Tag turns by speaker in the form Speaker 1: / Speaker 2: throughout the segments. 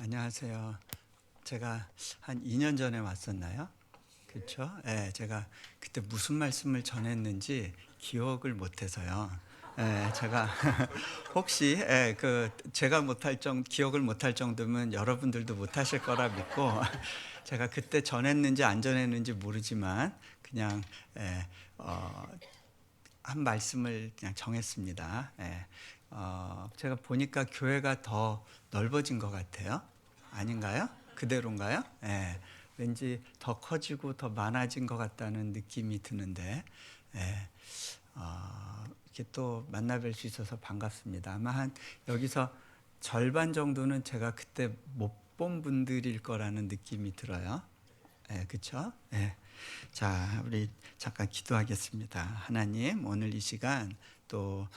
Speaker 1: 안녕하세요. 제가 한 2년 전에 왔었나요? 그렇죠? 예, 제가 그때 무슨 말씀을 전했는지 기억을 못해서요. 예, 제가 혹시 제가 기억을 못할 정도면 여러분들도 못하실 거라 믿고 제가 그때 전했는지 안 전했는지 모르지만 그냥 예, 어, 한 말씀을 그냥 정했습니다. 예. 제가 보니까 교회가 더 넓어진 것 같아요. 아닌가요? 그대로인가요? 예. 왠지 더 커지고 더 많아진 것 같다는 느낌이 드는데, 예. 이렇게 또 만나뵐 수 있어서 반갑습니다. 아마 여기서 절반 정도는 제가 그때 못 본 분들일 거라는 느낌이 들어요. 예, 그렇죠? 예. 자, 우리 잠깐 기도하겠습니다. 하나님, 오늘 이 시간 또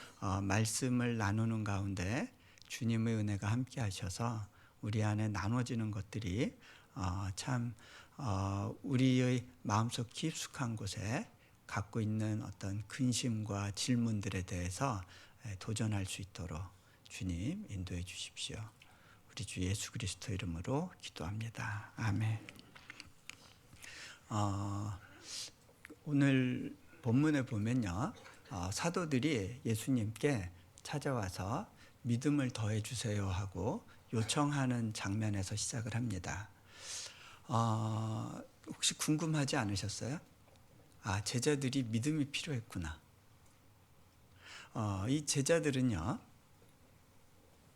Speaker 1: 말씀을 나누는 가운데 주님의 은혜가 함께 하셔서 우리 안에 나눠지는 것들이 참 우리의 마음속 깊숙한 곳에 갖고 있는 어떤 근심과 질문들에 대해서 도전할 수 있도록 주님 인도해 주십시오. 우리 주 예수 그리스도 이름으로 기도합니다. 아멘. 오늘 본문에 보면요, 사도들이 예수님께 찾아와서 믿음을 더해 주세요 하고 요청하는 장면에서 시작을 합니다. 혹시 궁금하지 않으셨어요? 제자들이 믿음이 필요했구나. 이 제자들은요,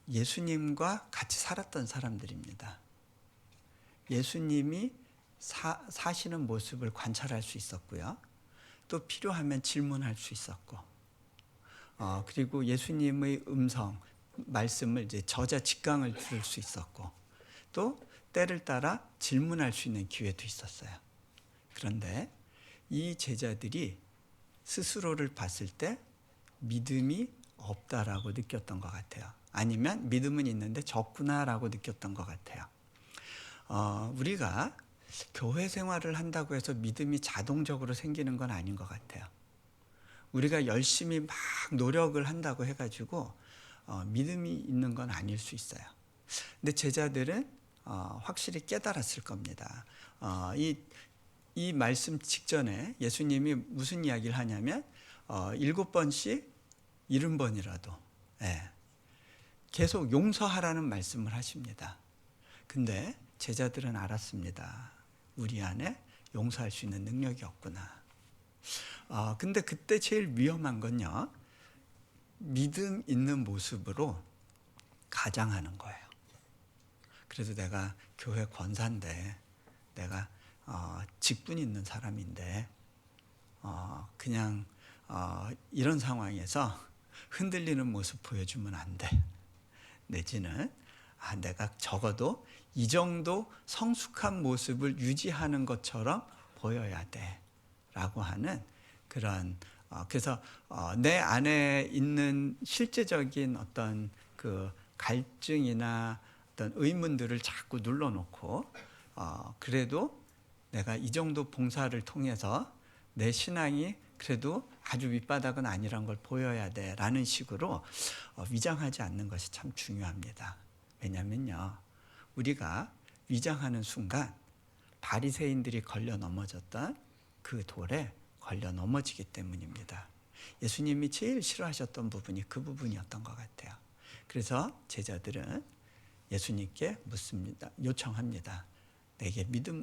Speaker 1: 예수님과 같이 살았던 사람들입니다. 예수님이 사시는 모습을 관찰할 수 있었고요. 또 필요하면 질문할 수 있었고, 그리고 예수님의 말씀을 이제 저자직강을 들을 수 있었고, 또 때를 따라 질문할 수 있는 기회도 있었어요. 그런데 이 제자들이 스스로를 봤을 때 믿음이 없다라고 느꼈던 것 같아요. 아니면 믿음은 있는데 적구나라고 느꼈던 것 같아요. 우리가 교회 생활을 한다고 해서 믿음이 자동적으로 생기는 건 아닌 것 같아요. 우리가 열심히 막 노력을 한다고 해가지고 믿음이 있는 건 아닐 수 있어요. 근데 제자들은 확실히 깨달았을 겁니다. 이 말씀 직전에 예수님이 무슨 이야기를 하냐면 7번씩 70번이라도 계속 용서하라는 말씀을 하십니다. 근데 제자들은 알았습니다. 우리 안에 용서할 수 있는 능력이 없구나. 근데 그때 제일 위험한 건요, 믿음 있는 모습으로 가장하는 거예요. 그래서 내가 교회 권사인데, 내가 직분 있는 사람인데, 그냥 이런 상황에서 흔들리는 모습 보여주면 안 돼. 내지는 내가 적어도 이 정도 성숙한 모습을 유지하는 것처럼 보여야 돼 라고 하는 그런 그래서 내 안에 있는 실제적인 어떤 그 갈증이나 어떤 의문들을 자꾸 눌러놓고 그래도 내가 이 정도 봉사를 통해서 내 신앙이 그래도 아주 밑바닥은 아니란 걸 보여야 돼 라는 식으로 위장하지 않는 것이 참 중요합니다. 왜냐면요, 우리가 위장하는 순간 바리새인들이 걸려 넘어졌던 그 돌에 걸려 넘어지기 때문입니다. 예수님이 제일 싫어하셨던 부분이 그 부분이었던 것 같아요. 그래서 제자들은 예수님께 묻습니다. 요청합니다.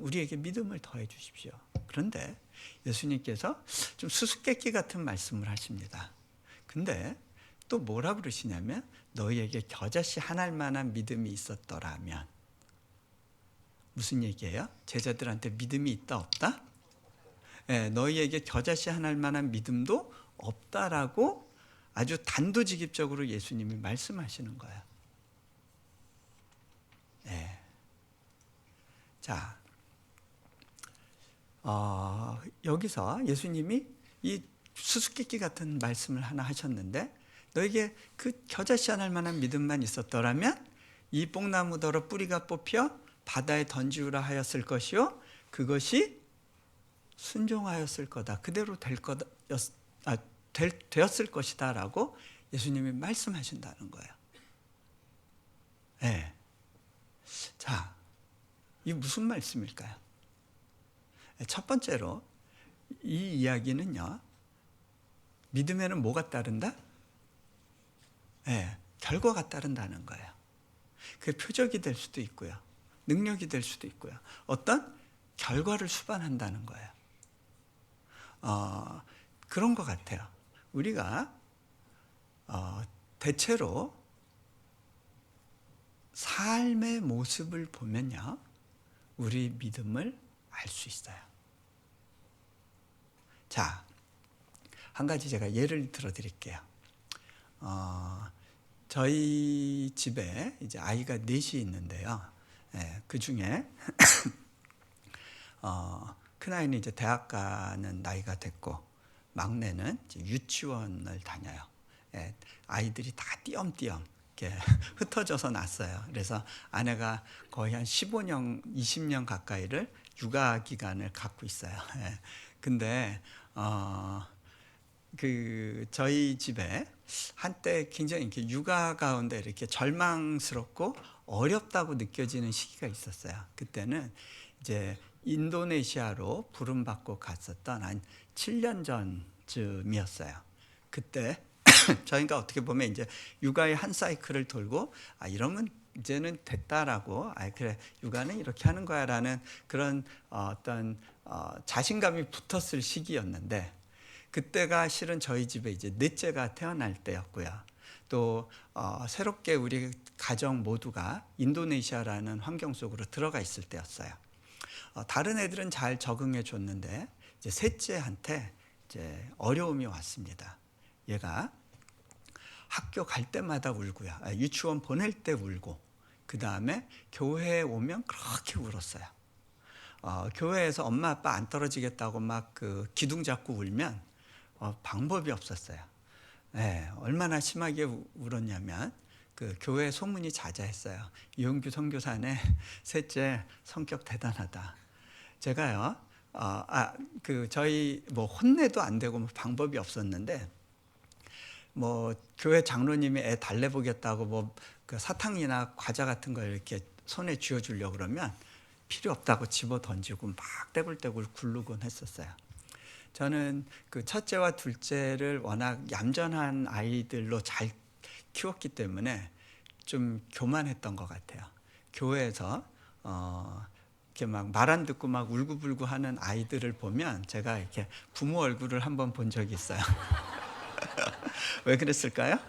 Speaker 1: 우리에게 믿음을 더해 주십시오. 그런데 예수님께서 좀 수수께끼 같은 말씀을 하십니다. 근데 또 뭐라 그러시냐면 너희에게 겨자씨 한 알만한 믿음이 있었더라면. 무슨 얘기예요? 제자들한테 믿음이 있다 없다? 너희에게 겨자씨 한 알만한 믿음도 없다라고 아주 단도직입적으로 예수님이 말씀하시는 거예요. 자, 여기서 예수님이 이 수수께끼 같은 말씀을 하나 하셨는데, 너에게 그 겨자씨 한 알만한 믿음만 있었더라면 이 뽕나무더러 뿌리가 뽑혀 바다에 던지우라 하였을 것이요 그것이 순종하였을 거다. 그대로 되었을 것이다 라고 예수님이 말씀하신다는 거예요. 이 무슨 말씀일까요? 첫 번째로 이 이야기는요, 믿음에는 뭐가 따른다? 결과가 따른다는 거예요. 그게 표적이 될 수도 있고요, 능력이 될 수도 있고요, 어떤 결과를 수반한다는 거예요. 그런 것 같아요. 우리가 대체로 삶의 모습을 보면요, 우리 믿음을 알 수 있어요. 자, 한 가지 제가 예를 들어 드릴게요. 저희 집에 이제 아이가 넷이 있는데요. 그 중에 큰아이는 이제 대학 가는 나이가 됐고, 막내는 이제 유치원을 다녀요. 아이들이 다 띄엄띄엄 이렇게 흩어져서 났어요. 그래서 아내가 거의 한 15년, 20년 가까이를 육아 기간을 갖고 있어요. 근데 저희 집에 한때 굉장히 이렇게 육아 가운데 이렇게 절망스럽고 어렵다고 느껴지는 시기가 있었어요. 그때는 이제 인도네시아로 부름받고 갔었던 한 7년 전쯤이었어요. 그때 저희가 어떻게 보면 이제 육아의 한 사이클을 돌고, 이러면 이제는 됐다라고, 그래 육아는 이렇게 하는 거야라는 그런 어떤 자신감이 붙었을 시기였는데, 그때가 실은 저희 집에 이제 넷째가 태어날 때였고요. 또 새롭게 우리 가정 모두가 인도네시아라는 환경 속으로 들어가 있을 때였어요. 다른 애들은 잘 적응해 줬는데 이제 셋째한테 이제 어려움이 왔습니다. 얘가 학교 갈 때마다 울고요, 유치원 보낼 때 울고, 그 다음에 교회에 오면 그렇게 울었어요. 교회에서 엄마 아빠 안 떨어지겠다고 막 그 기둥 잡고 울면 방법이 없었어요. 얼마나 심하게 울었냐면, 그 교회 소문이 자자했어요. 이용규 선교사네 셋째 성격 대단하다. 제가요, 저희 뭐 혼내도 안 되고 뭐 방법이 없었는데, 뭐 교회 장로님이 애 달래보겠다고 뭐 그 사탕이나 과자 같은 걸 이렇게 손에 쥐어 주려고 그러면 필요 없다고 집어 던지고 막 떼굴떼굴 굴르곤 했었어요. 저는 그 첫째와 둘째를 워낙 얌전한 아이들로 잘 키웠기 때문에 좀 교만했던 것 같아요. 교회에서 이렇게 막 말 안 듣고 막 울고불고 하는 아이들을 보면 제가 이렇게 부모 얼굴을 한번 본 적이 있어요. 왜 그랬을까요?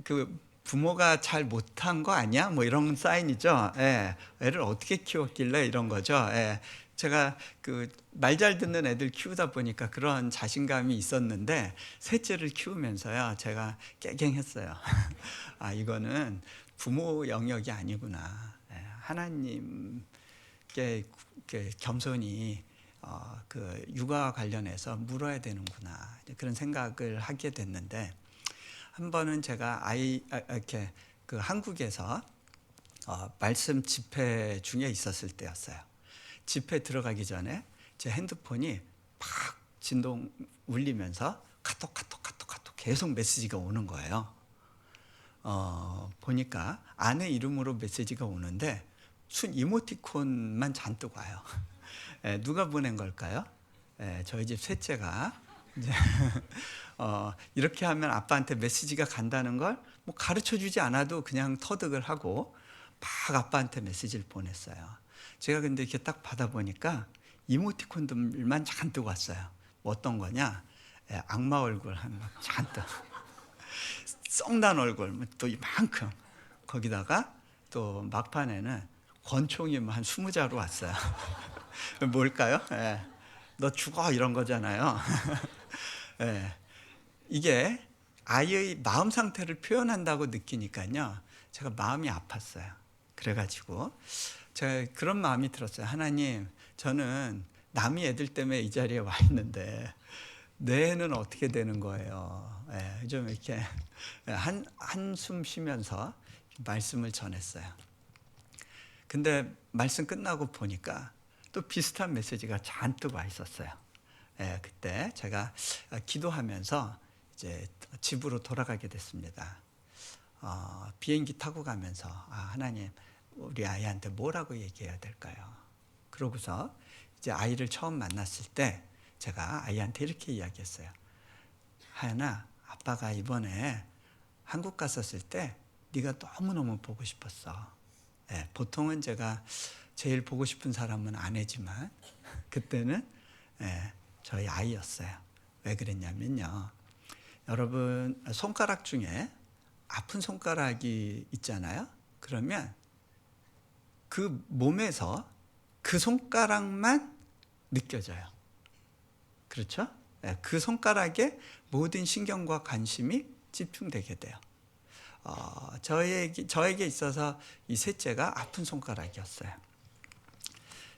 Speaker 1: 그 부모가 잘 못한 거 아니야? 뭐 이런 사인이죠. 애를 어떻게 키웠길래 이런 거죠. 제가 그 말 잘 듣는 애들 키우다 보니까 그런 자신감이 있었는데, 셋째를 키우면서요, 제가 깨갱했어요. 이거는 부모 영역이 아니구나. 하나님께 겸손히 그 육아와 관련해서 물어야 되는구나, 그런 생각을 하게 됐는데, 한 번은 제가 이렇게 그 한국에서 말씀 집회 중에 있었을 때였어요. 집회 들어가기 전에 제 핸드폰이 팍 진동 울리면서 카톡 계속 메시지가 오는 거예요. 보니까 아내 이름으로 메시지가 오는데 순 이모티콘만 잔뜩 와요. 누가 보낸 걸까요? 저희 집 셋째가 이제 이렇게 하면 아빠한테 메시지가 간다는 걸 뭐 가르쳐 주지 않아도 그냥 터득을 하고 막 아빠한테 메시지를 보냈어요. 제가 근데 이렇게 딱 받아보니까 이모티콘들만 잔뜩 왔어요. 뭐 어떤 거냐? 악마 얼굴 한 잔뜩, 썩난 얼굴 또 이만큼, 거기다가 또 막판에는 권총이 한 20자루 왔어요. 뭘까요? 너 죽어 이런 거잖아요. 이게 아이의 마음 상태를 표현한다고 느끼니까요, 제가 마음이 아팠어요. 그래가지고 제가 그런 마음이 들었어요. 하나님, 저는 남이 애들 때문에 이 자리에 와 있는데 내 애는 어떻게 되는 거예요? 좀 이렇게 한숨 쉬면서 말씀을 전했어요. 근데 말씀 끝나고 보니까 또 비슷한 메시지가 잔뜩 와 있었어요. 그때 제가 기도하면서 이제 집으로 돌아가게 됐습니다. 비행기 타고 가면서 하나님, 우리 아이한테 뭐라고 얘기해야 될까요? 그러고서 이제 아이를 처음 만났을 때 제가 아이한테 이렇게 이야기했어요. 하연아, 아빠가 이번에 한국 갔었을 때 네가 너무너무 보고 싶었어. 네, 보통은 제가 제일 보고 싶은 사람은 아내지만 그때는 저희 아이였어요. 왜 그랬냐면요. 여러분 손가락 중에 아픈 손가락이 있잖아요. 그러면 그 몸에서 그 손가락만 느껴져요. 그렇죠? 그 손가락에 모든 신경과 관심이 집중되게 돼요. 저에게 있어서 이 셋째가 아픈 손가락이었어요.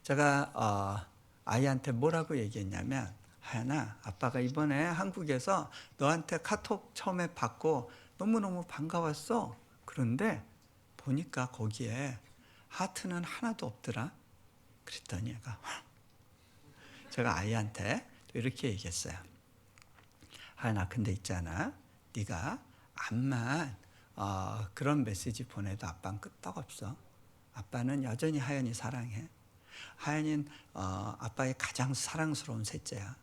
Speaker 1: 제가 아이한테 뭐라고 얘기했냐면, 하연아, 아빠가 이번에 한국에서 너한테 카톡 처음에 받고 너무너무 반가웠어. 그런데 보니까 거기에 하트는 하나도 없더라. 그랬더니 얘가 제가 아이한테 또 이렇게 얘기했어요. 하연아, 근데 있잖아. 네가 암만 그런 메시지 보내도 아빠는 끄떡없어. 아빠는 여전히 하연이 사랑해. 하연이는 아빠의 가장 사랑스러운 셋째야.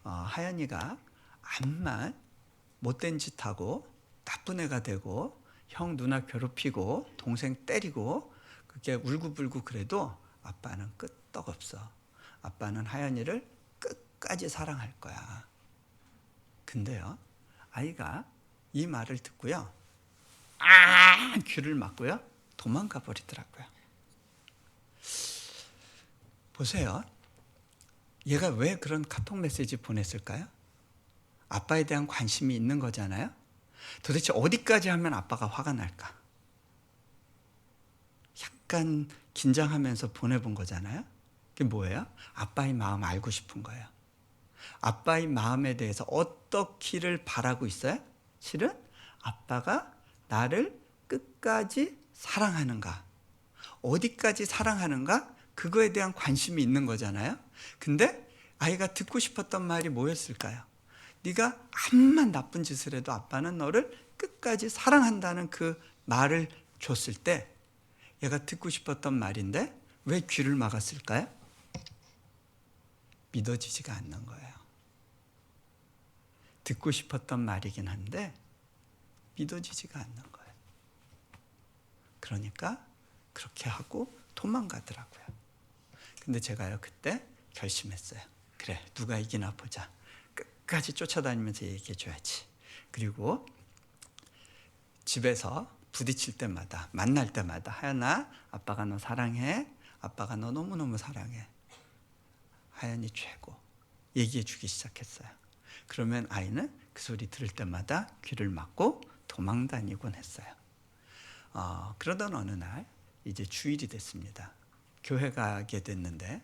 Speaker 1: 하연이가 암만 못된 짓 하고 나쁜 애가 되고 형 누나 괴롭히고 동생 때리고 그게 울고불고 그래도 아빠는 끄떡없어. 아빠는 하연이를 끝까지 사랑할 거야. 근데요, 아이가 이 말을 듣고요, 귀를 막고요, 도망가 버리더라고요. 보세요. 얘가 왜 그런 카톡 메시지 보냈을까요? 아빠에 대한 관심이 있는 거잖아요. 도대체 어디까지 하면 아빠가 화가 날까? 약간 긴장하면서 보내본 거잖아요. 그게 뭐예요? 아빠의 마음 알고 싶은 거예요. 아빠의 마음에 대해서 어떻기를 바라고 있어요? 실은 아빠가 나를 끝까지 사랑하는가, 어디까지 사랑하는가, 그거에 대한 관심이 있는 거잖아요. 근데 아이가 듣고 싶었던 말이 뭐였을까요? 네가 암만 나쁜 짓을 해도 아빠는 너를 끝까지 사랑한다는 그 말을 줬을 때 얘가 듣고 싶었던 말인데 왜 귀를 막았을까요? 믿어지지가 않는 거예요. 듣고 싶었던 말이긴 한데 믿어지지가 않는 거예요. 그러니까 그렇게 하고 도망가더라고요. 근데 제가요, 그때 결심했어요. 그래, 누가 이기나 보자. 끝까지 쫓아다니면서 얘기해 줘야지. 그리고 집에서 부딪힐 때마다, 만날 때마다, 하연아, 아빠가 너 사랑해. 아빠가 너 너무너무 사랑해. 하연이 최고. 얘기해 주기 시작했어요. 그러면 아이는 그 소리 들을 때마다 귀를 막고 도망 다니곤 했어요. 그러던 어느 날 이제 주일이 됐습니다. 교회 가게 됐는데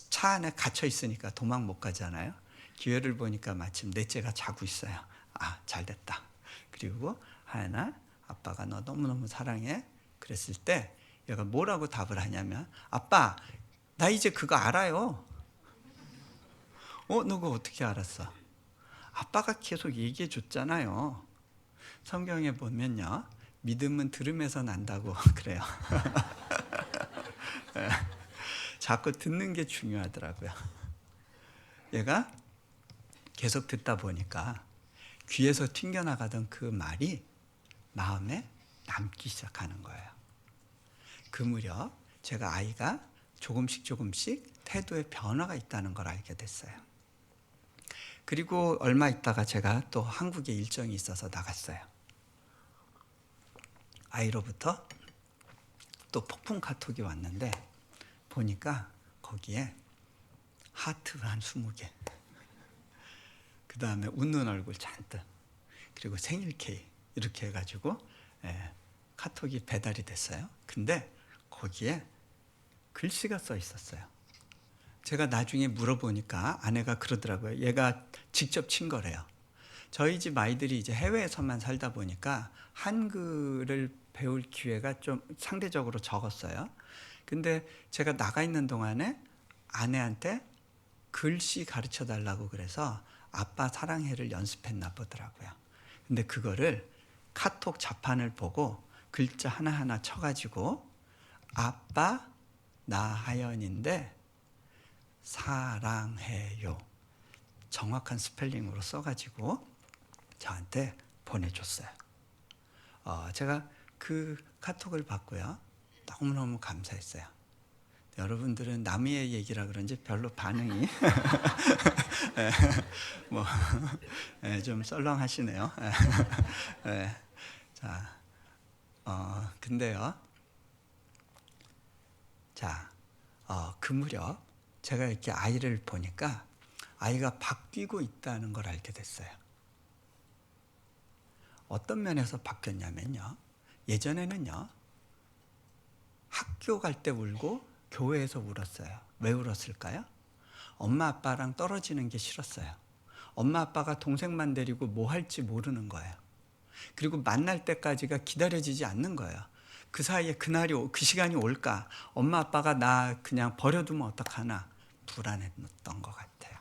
Speaker 1: 차 안에 갇혀 있으니까 도망 못 가잖아요. 기회를 보니까 마침 넷째가 자고 있어요. 아, 잘 됐다. 그리고 하연아, 아빠가 너 너무너무 사랑해. 그랬을 때 얘가 뭐라고 답을 하냐면, 아빠, 나 이제 그거 알아요. 너 그거 어떻게 알았어? 아빠가 계속 얘기해 줬잖아요. 성경에 보면요, 믿음은 들음에서 난다고 그래요. 자꾸 듣는 게 중요하더라고요. 얘가 계속 듣다 보니까 귀에서 튕겨나가던 그 말이 마음에 남기 시작하는 거예요. 그 무렵 제가 아이가 조금씩 태도에 변화가 있다는 걸 알게 됐어요. 그리고 얼마 있다가 제가 또 한국에 일정이 있어서 나갔어요. 아이로부터 또 폭풍 카톡이 왔는데 보니까 거기에 하트 한 20개, 그 다음에 웃는 얼굴 잔뜩, 그리고 생일 케이크 이렇게 해가지고 카톡이 배달이 됐어요. 근데 거기에 글씨가 써 있었어요. 제가 나중에 물어보니까 아내가 그러더라고요. 얘가 직접 친 거래요. 저희 집 아이들이 이제 해외에서만 살다 보니까 한글을 배울 기회가 좀 상대적으로 적었어요. 근데 제가 나가 있는 동안에 아내한테 글씨 가르쳐 달라고 그래서 아빠 사랑해를 연습했나 보더라고요. 근데 그거를 카톡 자판을 보고 글자 하나하나 쳐가지고 아빠 나하연인데 사랑해요. 정확한 스펠링으로 써가지고 저한테 보내줬어요. 제가 그 카톡을 받고요. 너무너무 감사했어요. 여러분들은 남의 얘기라 그런지 별로 반응이 뭐 좀 썰렁하시네요. 자, 근데요. 자, 그 무렵 제가 이렇게 아이를 보니까 아이가 바뀌고 있다는 걸 알게 됐어요. 어떤 면에서 바뀌었냐면요. 예전에는요. 학교 갈 때 울고 교회에서 울었어요. 왜 울었을까요? 엄마 아빠랑 떨어지는 게 싫었어요. 엄마 아빠가 동생만 데리고 뭐 할지 모르는 거예요. 그리고 만날 때까지가 기다려지지 않는 거예요. 그 사이에 그 시간이 올까? 엄마 아빠가 나 그냥 버려두면 어떡하나? 불안했던 것 같아요.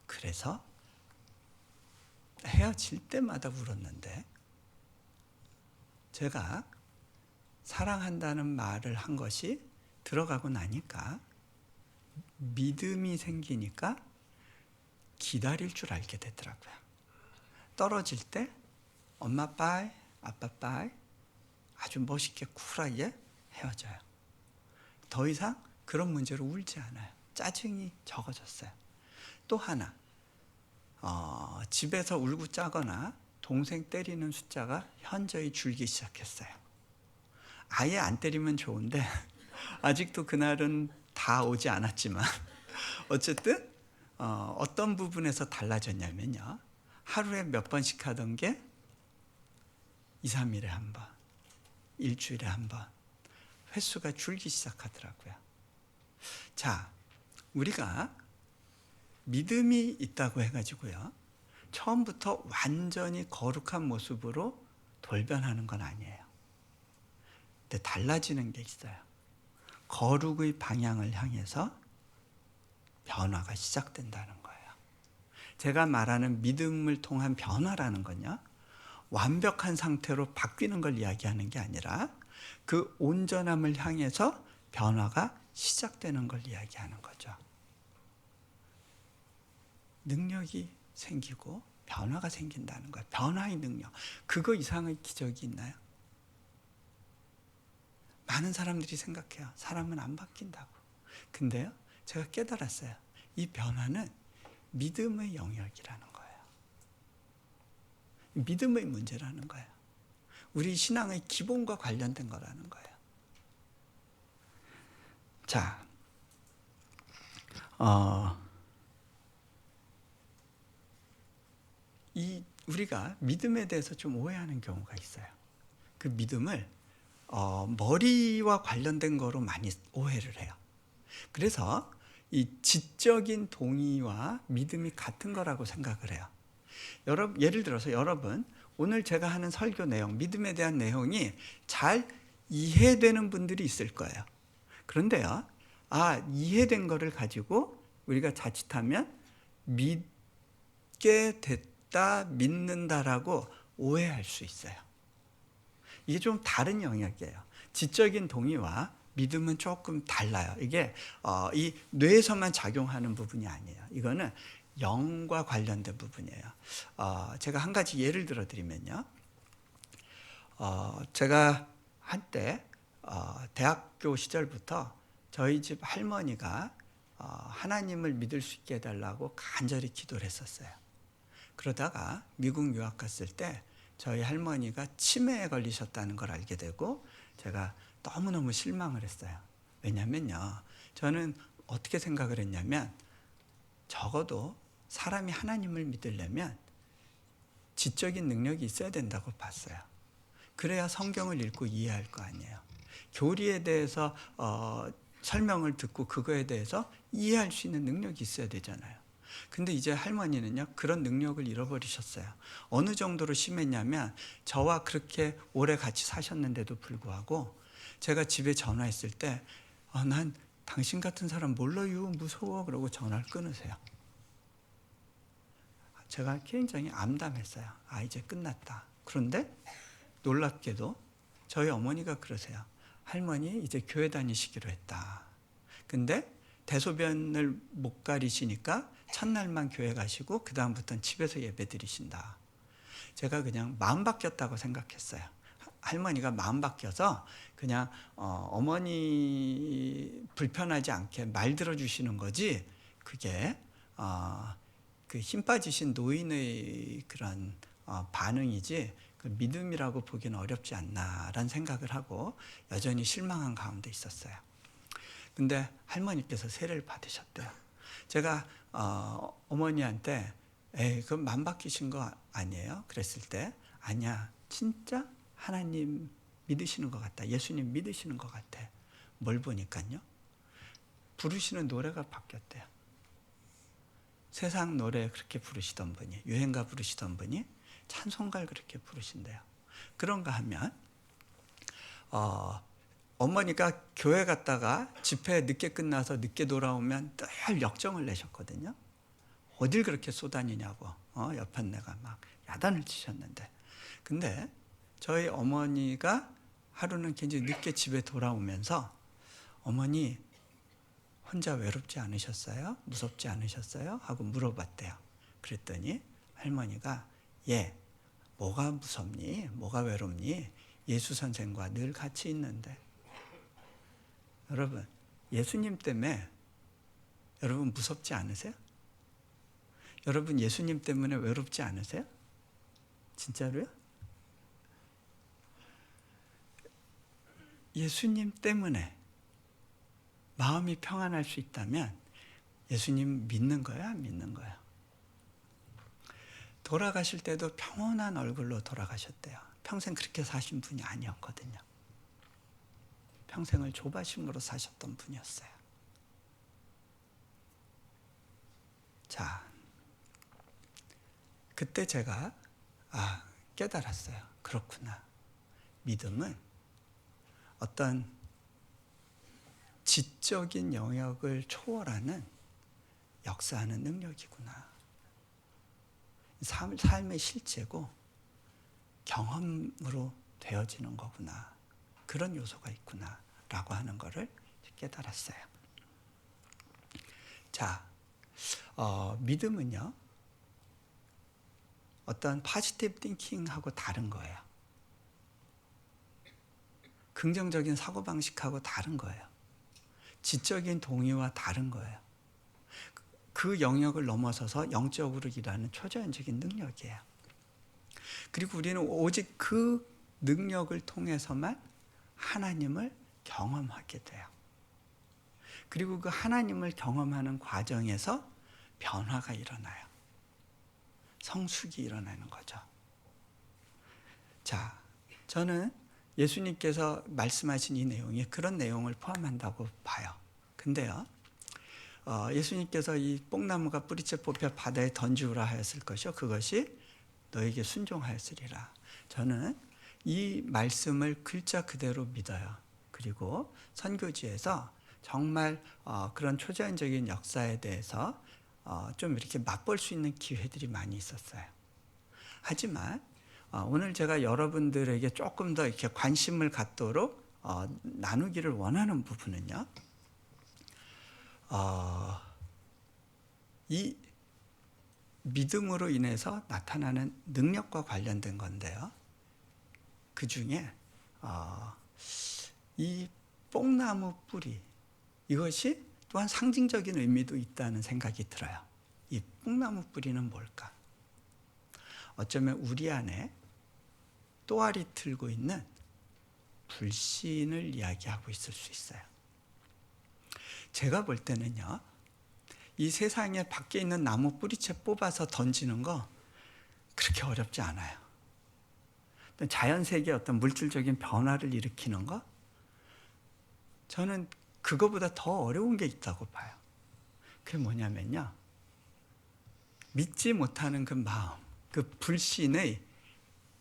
Speaker 1: 그래서 헤어질 때마다 울었는데 제가 사랑한다는 말을 한 것이 들어가고 나니까 믿음이 생기니까 기다릴 줄 알게 되더라고요. 떨어질 때 엄마 빠이, 아빠 빠이 아주 멋있게 쿨하게 헤어져요. 더 이상 그런 문제로 울지 않아요. 짜증이 적어졌어요. 또 하나, 집에서 울고 짜거나 동생 때리는 숫자가 현저히 줄기 시작했어요. 아예 안 때리면 좋은데 아직도 그날은 다 오지 않았지만 어쨌든 어떤 부분에서 달라졌냐면요. 하루에 몇 번씩 하던 게 2, 3일에 한 번, 일주일에 한 번 횟수가 줄기 시작하더라고요. 자, 우리가 믿음이 있다고 해가지고요. 처음부터 완전히 거룩한 모습으로 돌변하는 건 아니에요. 근데 달라지는 게 있어요. 거룩의 방향을 향해서 변화가 시작된다는 거예요. 제가 말하는 믿음을 통한 변화라는 건요. 완벽한 상태로 바뀌는 걸 이야기하는 게 아니라 그 온전함을 향해서 변화가 시작되는 걸 이야기하는 거죠. 능력이 생기고 변화가 생긴다는 거예요. 변화의 능력. 그거 이상의 기적이 있나요? 많은 사람들이 생각해요. 사람은 안 바뀐다고. 근데요, 제가 깨달았어요. 이 변화는 믿음의 영역이라는 거예요. 믿음의 문제라는 거예요. 우리 신앙의 기본과 관련된 거라는 거예요. 자, 우리가 믿음에 대해서 좀 오해하는 경우가 있어요. 그 믿음을 머리와 관련된 거로 많이 오해를 해요. 그래서 이 지적인 동의와 믿음이 같은 거라고 생각을 해요. 예를 들어서 여러분, 오늘 제가 하는 설교 내용, 믿음에 대한 내용이 잘 이해되는 분들이 있을 거예요. 그런데요, 이해된 거를 가지고 우리가 자칫하면 믿게 됐다, 믿는다라고 오해할 수 있어요. 이게 좀 다른 영역이에요. 지적인 동의와 믿음은 조금 달라요. 이게 이 뇌에서만 작용하는 부분이 아니에요. 이거는 영과 관련된 부분이에요. 제가 한 가지 예를 들어 드리면요. 제가 한때 대학교 시절부터 저희 집 할머니가 하나님을 믿을 수 있게 해달라고 간절히 기도를 했었어요. 그러다가 미국 유학 갔을 때 저희 할머니가 치매에 걸리셨다는 걸 알게 되고 제가 너무너무 실망을 했어요. 왜냐면요. 저는 어떻게 생각을 했냐면 적어도 사람이 하나님을 믿으려면 지적인 능력이 있어야 된다고 봤어요. 그래야 성경을 읽고 이해할 거 아니에요. 교리에 대해서 설명을 듣고 그거에 대해서 이해할 수 있는 능력이 있어야 되잖아요. 근데 이제 할머니는요, 그런 능력을 잃어버리셨어요. 어느 정도로 심했냐면 저와 그렇게 오래 같이 사셨는데도 불구하고 제가 집에 전화했을 때 난 당신 같은 사람 몰라요, 무서워, 그러고 전화를 끊으세요. 제가 굉장히 암담했어요. 이제 끝났다. 그런데 놀랍게도 저희 어머니가 그러세요. 할머니 이제 교회 다니시기로 했다. 근데 대소변을 못 가리시니까 첫날만 교회 가시고 그 다음부터는 집에서 예배 드리신다. 제가 그냥 마음 바뀌었다고 생각했어요. 할머니가 마음 바뀌어서 그냥 어머니 불편하지 않게 말 들어주시는 거지, 그게 그 힘 빠지신 노인의 그런 반응이지 그 믿음이라고 보기는 어렵지 않나라는 생각을 하고 여전히 실망한 가운데 있었어요. 근데 할머니께서 세례를 받으셨대요. 제가 어머니한테 에이, 그럼 맘 바뀌신 거 아니에요? 그랬을 때 아니야, 진짜 하나님 믿으시는 것 같다. 예수님 믿으시는 것 같아. 뭘 보니까요? 부르시는 노래가 바뀌었대요. 세상 노래 그렇게 부르시던 분이, 유행가 부르시던 분이 찬송가를 그렇게 부르신대요. 그런가 하면 어머니가 교회 갔다가 집회 늦게 끝나서 늦게 돌아오면 늘 역정을 내셨거든요. 어딜 그렇게 쏘다니냐고 옆판내가 막 야단을 치셨는데, 근데 저희 어머니가 하루는 굉장히 늦게 집에 돌아오면서 어머니 혼자 외롭지 않으셨어요? 무섭지 않으셨어요? 하고 물어봤대요. 그랬더니 할머니가 예, 뭐가 무섭니? 뭐가 외롭니? 예수 선생과 늘 같이 있는데. 여러분, 예수님 때문에 여러분 무섭지 않으세요? 여러분 예수님 때문에 외롭지 않으세요? 진짜로요? 예수님 때문에 마음이 평안할 수 있다면 예수님 믿는 거야, 안 믿는 거야? 돌아가실 때도 평온한 얼굴로 돌아가셨대요. 평생 그렇게 사신 분이 아니었거든요. 평생을 조바심으로 사셨던 분이었어요. 자, 그때 제가 깨달았어요. 그렇구나. 믿음은 어떤 지적인 영역을 초월하는 역사하는 능력이구나. 삶의 실제고 경험으로 되어지는 거구나. 그런 요소가 있구나 라고 하는 것을 깨달았어요. 자, 믿음은요, 어떤 포지티브 띵킹하고 다른 거예요. 긍정적인 사고방식하고 다른 거예요. 지적인 동의와 다른 거예요. 그 영역을 넘어서서 영적으로 일하는 초자연적인 능력이에요. 그리고 우리는 오직 그 능력을 통해서만 하나님을 경험하게 돼요. 그리고 그 하나님을 경험하는 과정에서 변화가 일어나요. 성숙이 일어나는 거죠. 자, 저는 예수님께서 말씀하신 이 내용이 그런 내용을 포함한다고 봐요. 근데요, 예수님께서 이 뽕나무가 뿌리째 뽑혀 바다에 던지우라 하였을 것이요, 그것이 너에게 순종하였으리라. 저는 이 말씀을 글자 그대로 믿어요. 그리고 선교지에서 정말 그런 초자연적인 역사에 대해서 좀 이렇게 맛볼 수 있는 기회들이 많이 있었어요. 하지만 오늘 제가 여러분들에게 조금 더 이렇게 관심을 갖도록 나누기를 원하는 부분은요, 이 믿음으로 인해서 나타나는 능력과 관련된 건데요. 그 중에 이 뽕나무 뿌리, 이것이 또한 상징적인 의미도 있다는 생각이 들어요. 이 뽕나무 뿌리는 뭘까? 어쩌면 우리 안에 또아리 틀고 있는 불신을 이야기하고 있을 수 있어요. 제가 볼 때는요, 이 세상에 밖에 있는 나무 뿌리채 뽑아서 던지는 거 그렇게 어렵지 않아요. 자연 세계의 어떤 물질적인 변화를 일으키는 거, 저는 그거보다 더 어려운 게 있다고 봐요. 그게 뭐냐면요, 믿지 못하는 그 마음, 그 불신의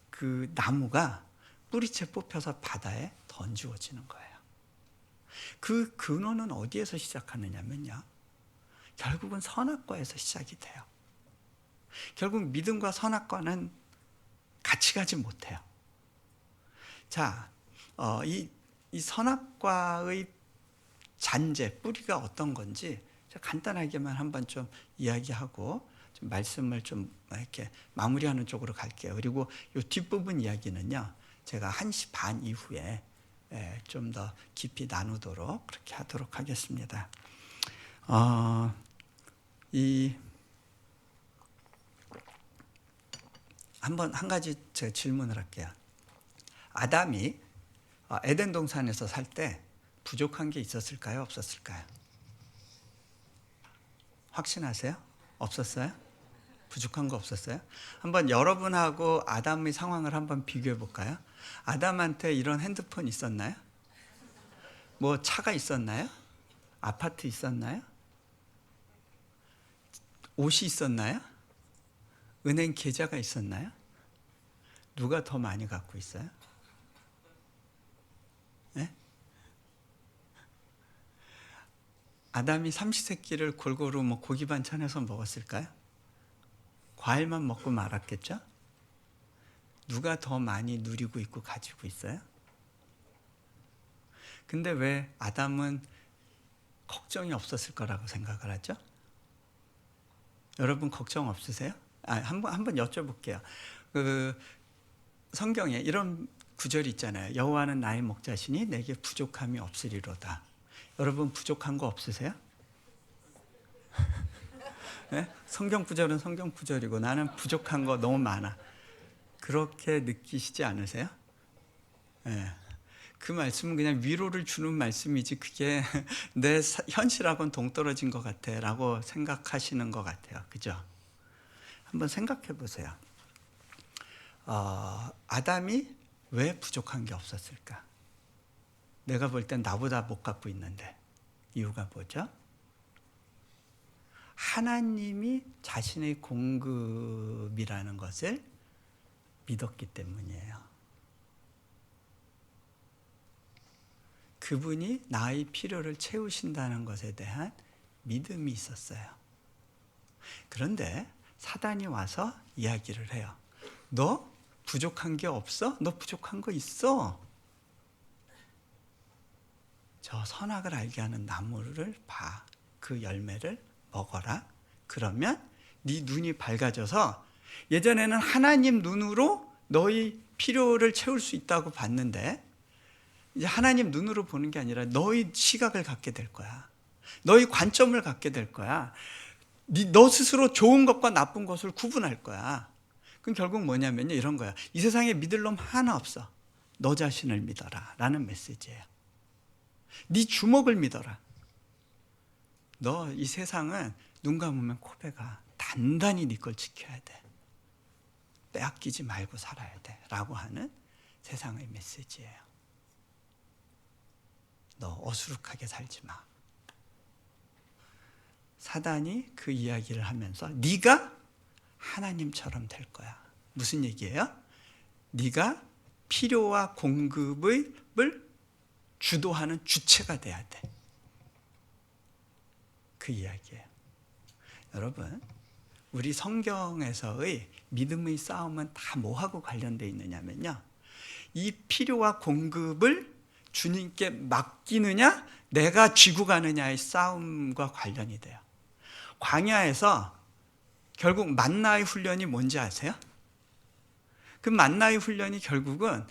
Speaker 1: 그 나무가 뿌리채 뽑혀서 바다에 던지워지는 거예요. 그 근원은 어디에서 시작하느냐면요, 결국은 선악과에서 시작이 돼요. 결국 믿음과 선악과는 같이 가지 못해요. 자, 이 이 선악과의 잔재, 뿌리가 어떤 건지 간단하게만 한번 좀 이야기하고 좀 말씀을 좀 이렇게 마무리하는 쪽으로 갈게요. 그리고 이 뒷부분 이야기는요, 제가 1시 반 이후에 좀 더 깊이 나누도록 그렇게 하도록 하겠습니다. 한 가지 제가 질문을 할게요. 아담이 에덴 동산에서 살 때 부족한 게 있었을까요? 없었을까요? 확신하세요? 없었어요? 부족한 거 없었어요? 한번 여러분하고 아담의 상황을 한번 비교해 볼까요? 아담한테 이런 핸드폰 있었나요? 뭐 차가 있었나요? 아파트 있었나요? 옷이 있었나요? 은행 계좌가 있었나요? 누가 더 많이 갖고 있어요? 네? 아담이 삼시세끼를 골고루 뭐 고기 반찬해서 먹었을까요? 과일만 먹고 말았겠죠? 누가 더 많이 누리고 있고 가지고 있어요? 근데 왜 아담은 걱정이 없었을 거라고 생각을 하죠? 여러분 걱정 없으세요? 한번 여쭤볼게요. 성경에 이런 구절이 있잖아요. 여호와는 나의 목자시니 내게 부족함이 없으리로다. 여러분 부족한 거 없으세요? 네? 성경 구절은 성경 구절이고 나는 부족한 거 너무 많아. 그렇게 느끼시지 않으세요? 네. 그 말씀은 그냥 위로를 주는 말씀이지 그게 내 현실하고는 동떨어진 것 같아 라고 생각하시는 것 같아요. 그죠? 한번 생각해 보세요. 아담이 왜 부족한 게 없었을까? 내가 볼 땐 나보다 못 갖고 있는데 이유가 뭐죠? 하나님이 자신의 공급이라는 것을 믿었기 때문이에요. 그분이 나의 필요를 채우신다는 것에 대한 믿음이 있었어요. 그런데 사단이 와서 이야기를 해요. 너 부족한 게 없어? 너 부족한 거 있어? 저 선악을 알게 하는 나무를 봐. 그 열매를 먹어라. 그러면 네 눈이 밝아져서 예전에는 하나님 눈으로 너희 필요를 채울 수 있다고 봤는데 이제 하나님 눈으로 보는 게 아니라 너희 시각을 갖게 될 거야. 너희 관점을 갖게 될 거야. 너 스스로 좋은 것과 나쁜 것을 구분할 거야. 그럼 결국 뭐냐면요, 이런 거야. 이 세상에 믿을 놈 하나 없어. 너 자신을 믿어라 라는 메시지예요. 네 주먹을 믿어라. 너 이 세상은 눈 감으면 코베가 단단히 네 걸 지켜야 돼. 빼앗기지 말고 살아야 돼 라고 하는 세상의 메시지예요. 너 어수룩하게 살지 마. 사단이 그 이야기를 하면서 네가 하나님처럼 될 거야. 무슨 얘기예요? 네가 필요와 공급을 주도하는 주체가 돼야 돼. 그 이야기예요. 여러분, 우리 성경에서의 믿음의 싸움은 다 뭐하고 관련되어 있느냐면요, 이 필요와 공급을 주님께 맡기느냐 내가 쥐고 가느냐의 싸움과 관련이 돼요. 광야에서 결국 만나의 훈련이 뭔지 아세요? 그 만나의 훈련이 결국은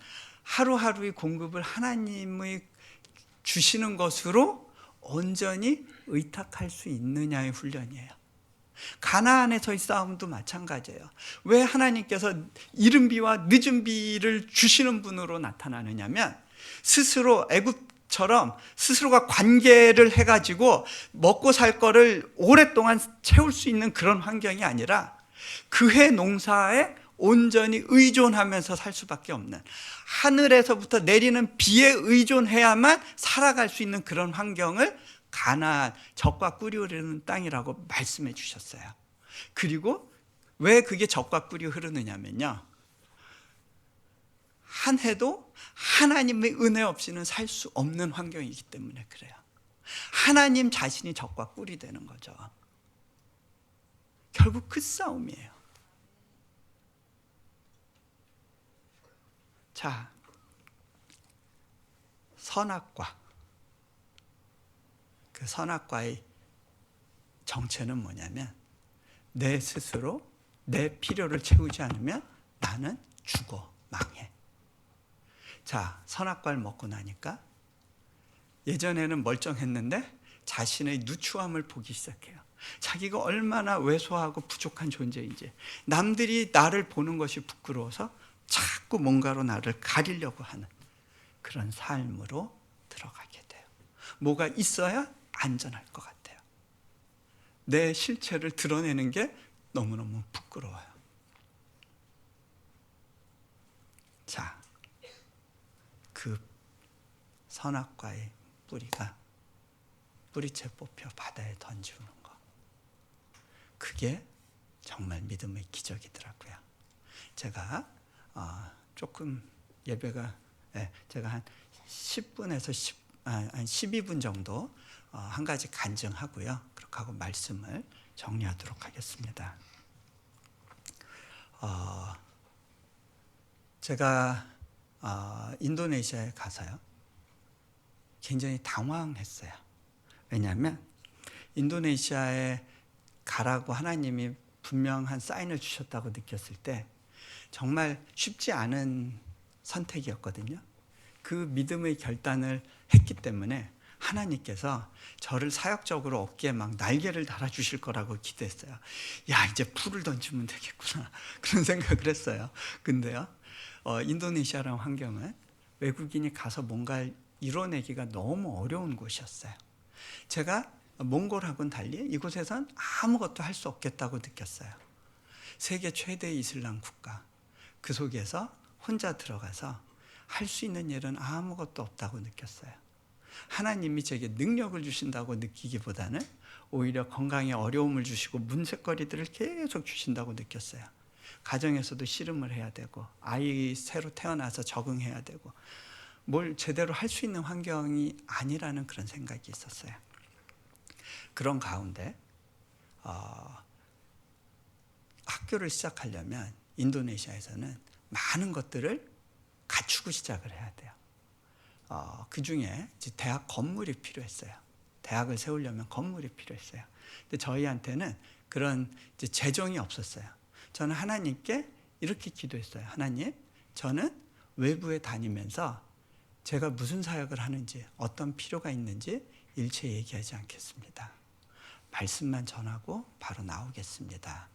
Speaker 1: 하루하루의 공급을 하나님의 주시는 것으로 온전히 의탁할 수 있느냐의 훈련이에요. 가나안에서의 싸움도 마찬가지예요. 왜 하나님께서 이른 비와 늦은 비를 주시는 분으로 나타나느냐면 스스로 애굽처럼 스스로가 관계를 해가지고 먹고 살 거를 오랫동안 채울 수 있는 그런 환경이 아니라 그해 농사에 온전히 의존하면서 살 수밖에 없는, 하늘에서부터 내리는 비에 의존해야만 살아갈 수 있는 그런 환경을 가나안, 젖과 꿀이 흐르는 땅이라고 말씀해 주셨어요. 그리고 왜 그게 젖과 꿀이 흐르느냐면요, 한 해도 하나님의 은혜 없이는 살 수 없는 환경이기 때문에 그래요. 하나님 자신이 젖과 꿀이 되는 거죠. 결국 그 싸움이에요. 자, 선악과, 그 선악과의 정체는 뭐냐면 내 스스로 내 필요를 채우지 않으면 나는 죽어, 망해. 자, 선악과를 먹고 나니까 예전에는 멀쩡했는데 자신의 누추함을 보기 시작해요. 자기가 얼마나 왜소하고 부족한 존재인지, 남들이 나를 보는 것이 부끄러워서 자꾸 뭔가로 나를 가리려고 하는 그런 삶으로 들어가게 돼요. 뭐가 있어야 안전할 것 같아요. 내 실체를 드러내는 게 너무너무 부끄러워요. 자, 그 선악과의 뿌리가 뿌리채 뽑혀 바다에 던지는 거, 그게 정말 믿음의 기적이더라고요. 제가 조금 예배가 제가 한 10분에서 한 12분 정도 한 가지 간증하고요. 그렇게 하고 말씀을 정리하도록 하겠습니다. 제가 인도네시아에 가서요, 굉장히 당황했어요. 왜냐하면 인도네시아에 가라고 하나님이 분명한 사인을 주셨다고 느꼈을 때 정말 쉽지 않은 선택이었거든요. 그 믿음의 결단을 했기 때문에 하나님께서 저를 사역적으로 어깨에 막 날개를 달아주실 거라고 기대했어요. 야, 이제 풀을 던지면 되겠구나, 그런 생각을 했어요. 근데요, 인도네시아라는 환경은 외국인이 가서 뭔가를 이뤄내기가 너무 어려운 곳이었어요. 제가 몽골하고는 달리 이곳에선 아무것도 할 수 없겠다고 느꼈어요. 세계 최대의 이슬람 국가, 그 속에서 혼자 들어가서 할 수 있는 일은 아무것도 없다고 느꼈어요. 하나님이 제게 능력을 주신다고 느끼기보다는 오히려 건강에 어려움을 주시고 문제거리들을 계속 주신다고 느꼈어요. 가정에서도 씨름을 해야 되고, 아이 새로 태어나서 적응해야 되고, 뭘 제대로 할 수 있는 환경이 아니라는 그런 생각이 있었어요. 그런 가운데 학교를 시작하려면 인도네시아에서는 많은 것들을 갖추고 시작을 해야 돼요. 그 중에 대학 건물이 필요했어요. 대학을 세우려면 건물이 필요했어요. 근데 저희한테는 그런 재정이 없었어요. 저는 하나님께 이렇게 기도했어요. 하나님, 저는 외부에 다니면서 제가 무슨 사역을 하는지, 어떤 필요가 있는지 일체 얘기하지 않겠습니다. 말씀만 전하고 바로 나오겠습니다.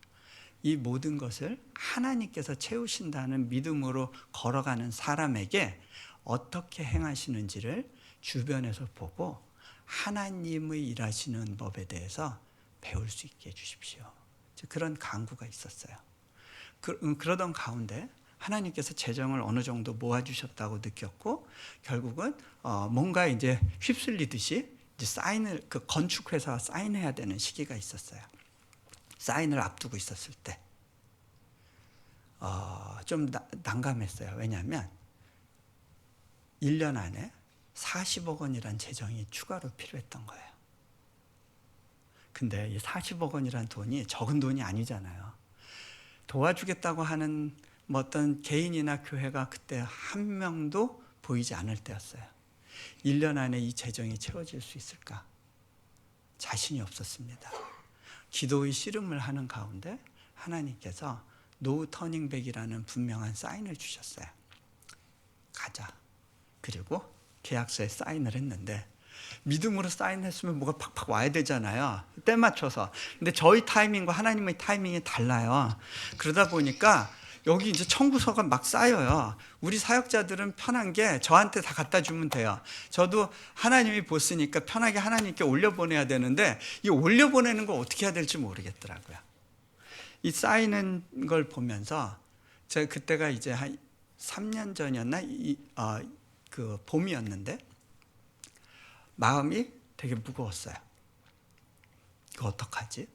Speaker 1: 이 모든 것을 하나님께서 채우신다는 믿음으로 걸어가는 사람에게 어떻게 행하시는지를 주변에서 보고 하나님의 일하시는 법에 대해서 배울 수 있게 해주십시오. 그런 간구가 있었어요. 그러던 가운데 하나님께서 재정을 어느 정도 모아주셨다고 느꼈고, 결국은 뭔가 이제 휩쓸리듯이 이제 사인을, 그 건축회사와 사인해야 되는 시기가 있었어요. 사인을 앞두고 있었을 때 좀 난감했어요. 왜냐하면 1년 안에 40억 원이란 재정이 추가로 필요했던 거예요. 근데 이 40억 원이란 돈이 적은 돈이 아니잖아요. 도와주겠다고 하는 어떤 개인이나 교회가 그때 한 명도 보이지 않을 때였어요. 1년 안에 이 재정이 채워질 수 있을까? 자신이 없었습니다. 기도의 씨름을 하는 가운데 하나님께서 노 터닝백이라는 분명한 사인을 주셨어요. 가자. 그리고 계약서에 사인을 했는데, 믿음으로 사인했으면 뭐가 팍팍 와야 되잖아요. 때 맞춰서. 근데 저희 타이밍과 하나님의 타이밍이 달라요. 그러다 보니까 여기 이제 청구서가 막 쌓여요. 우리 사역자들은 편한 게 저한테 다 갖다 주면 돼요. 저도 하나님이 보시니까 편하게 하나님께 올려보내야 되는데, 이 올려보내는 걸 어떻게 해야 될지 모르겠더라고요. 이 쌓이는 걸 보면서, 제가 그때가 이제 한 3년 전이었나? 그 봄이었는데 마음이 되게 무거웠어요. 이거 어떡하지?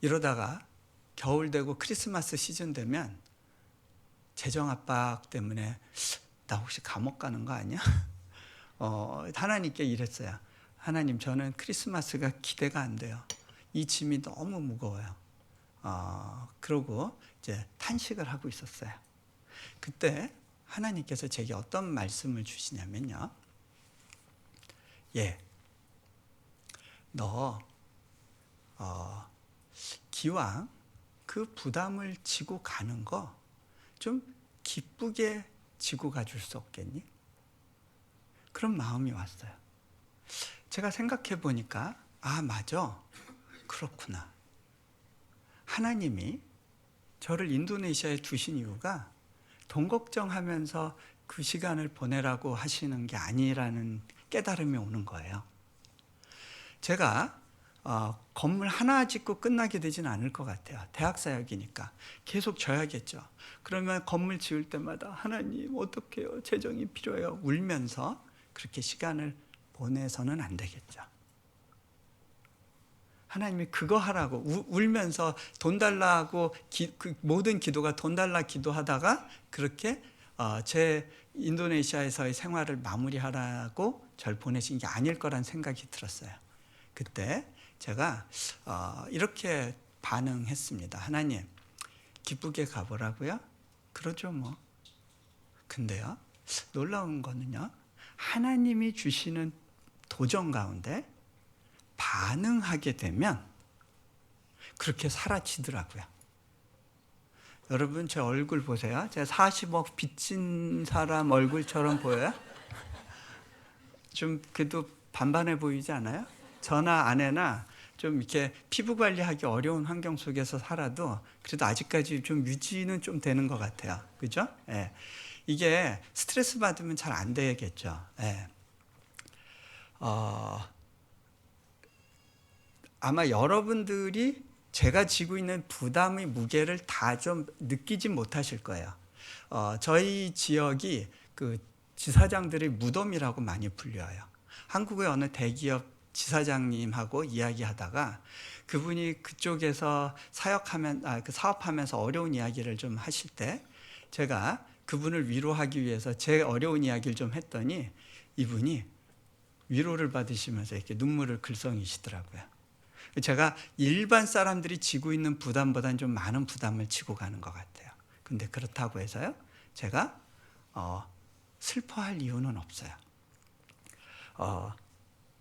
Speaker 1: 이러다가 겨울 되고 크리스마스 시즌 되면 재정 압박 때문에 나 혹시 감옥 가는 거 아니야? 하나님께 이랬어요. 하나님, 저는 크리스마스가 기대가 안 돼요. 이 짐이 너무 무거워요. 그러고 이제 탄식을 하고 있었어요. 그때 하나님께서 제게 어떤 말씀을 주시냐면요, 예, 너 기왕 그 부담을 지고 가는 거 좀 기쁘게 지고 가줄 수 없겠니? 그런 마음이 왔어요. 제가 생각해 보니까 맞아, 그렇구나. 하나님이 저를 인도네시아에 두신 이유가 돈 걱정하면서 그 시간을 보내라고 하시는 게 아니라는 깨달음이 오는 거예요. 제가 건물 하나 짓고 끝나게 되지는 않을 것 같아요. 대학 사역이니까 계속 져야겠죠. 그러면 건물 지을 때마다 하나님 어떡해요, 재정이 필요해요, 울면서 그렇게 시간을 보내서는 안 되겠죠. 하나님이 그거 하라고 울면서 돈 달라고 그 모든 기도가 돈 달라 기도하다가 그렇게 제 인도네시아에서의 생활을 마무리하라고 절 보내신 게 아닐 거란 생각이 들었어요. 그때 제가 이렇게 반응했습니다. 하나님, 기쁘게 가보라고요? 그러죠 뭐. 근데요, 놀라운 거는요, 하나님이 주시는 도전 가운데 반응하게 되면 그렇게 사라지더라고요. 여러분 제 얼굴 보세요. 제가 40억 빚진 사람 얼굴처럼 보여요? 좀 그래도 반반해 보이지 않아요? 저나 아내나 좀 이렇게 피부 관리하기 어려운 환경 속에서 살아도 그래도 아직까지 좀 유지는 좀 되는 것 같아요. 그죠? 예. 이게 스트레스 받으면 잘 안 되겠죠. 예. 아마 여러분들이 제가 지고 있는 부담의 무게를 다 좀 느끼지 못하실 거예요. 저희 지역이 그 지사장들의 무덤이라고 많이 불려요. 한국의 어느 대기업 지사장님하고 이야기하다가 그분이 그쪽에서 사업하면서 어려운 이야기를 좀 하실 때 제가 그분을 위로하기 위해서 제 어려운 이야기를 좀 했더니 이분이 위로를 받으시면서 이렇게 눈물을 글썽이시더라고요. 제가 일반 사람들이 지고 있는 부담보다는 좀 많은 부담을 지고 가는 것 같아요. 근데 그렇다고 해서요, 제가 슬퍼할 이유는 없어요.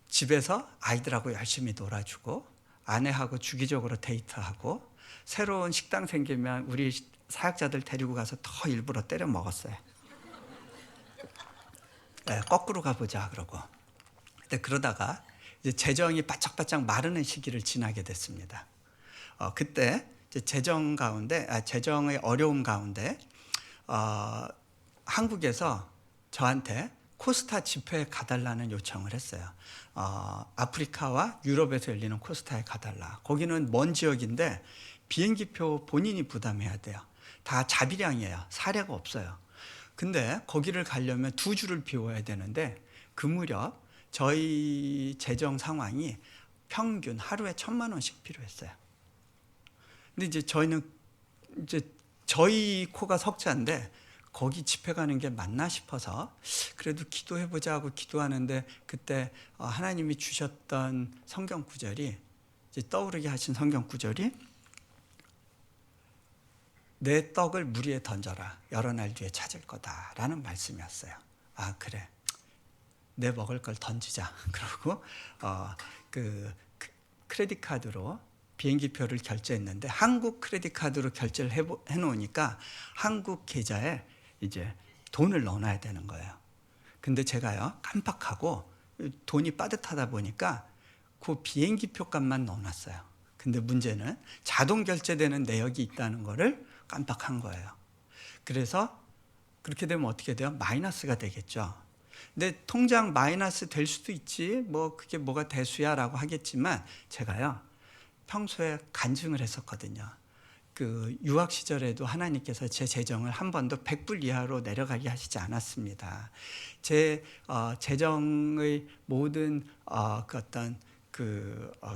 Speaker 1: 집에서 아이들하고 열심히 놀아주고 아내하고 주기적으로 데이트하고 새로운 식당 생기면 우리 사역자들 데리고 가서 더 일부러 때려 먹었어요. 네, 거꾸로 가보자 그러고. 근데 그러다가 이제 재정이 바짝바짝 마르는 시기를 지나게 됐습니다. 그때 이제 재정의 어려움 가운데 한국에서 저한테 코스타 집회에 가달라는 요청을 했어요. 아프리카와 유럽에서 열리는 코스타에 가달라. 거기는 먼 지역인데 비행기표 본인이 부담해야 돼요. 다 자비량이에요. 사례가 없어요. 근데 거기를 가려면 2주를 비워야 되는데 그 무렵 저희 재정 상황이 평균 하루에 1,000만 원씩 필요했어요. 근데 이제 저희는 저희 코가 석자인데 거기 집회 가는 게 맞나 싶어서 그래도 기도해보자 하고 기도하는데 그때 하나님이 주셨던 성경 구절이 이제 떠오르게 하신 성경 구절이 내 떡을 물 위에 던져라 여러 날 뒤에 찾을 거다라는 말씀이었어요. 그래, 내 먹을 걸 던지자. 그러고 그 크레딧 카드로 비행기표를 결제했는데 한국 크레딧 카드로 결제를 해놓으니까 한국 계좌에 이제 돈을 넣어놔야 되는 거예요. 근데 제가요 깜빡하고 돈이 빠듯하다 보니까 그 비행기표 값만 넣어놨어요. 근데 문제는 자동 결제되는 내역이 있다는 거를 깜빡한 거예요. 그래서 그렇게 되면 어떻게 돼요? 마이너스가 되겠죠. 근데 통장 마이너스 될 수도 있지, 뭐 그게 뭐가 대수야라고 하겠지만 제가요 평소에 간증을 했었거든요. 그 유학 시절에도 하나님께서 제 재정을 한 번도 100불 이하로 내려가게 하시지 않았습니다. 제 재정의 모든 그 어떤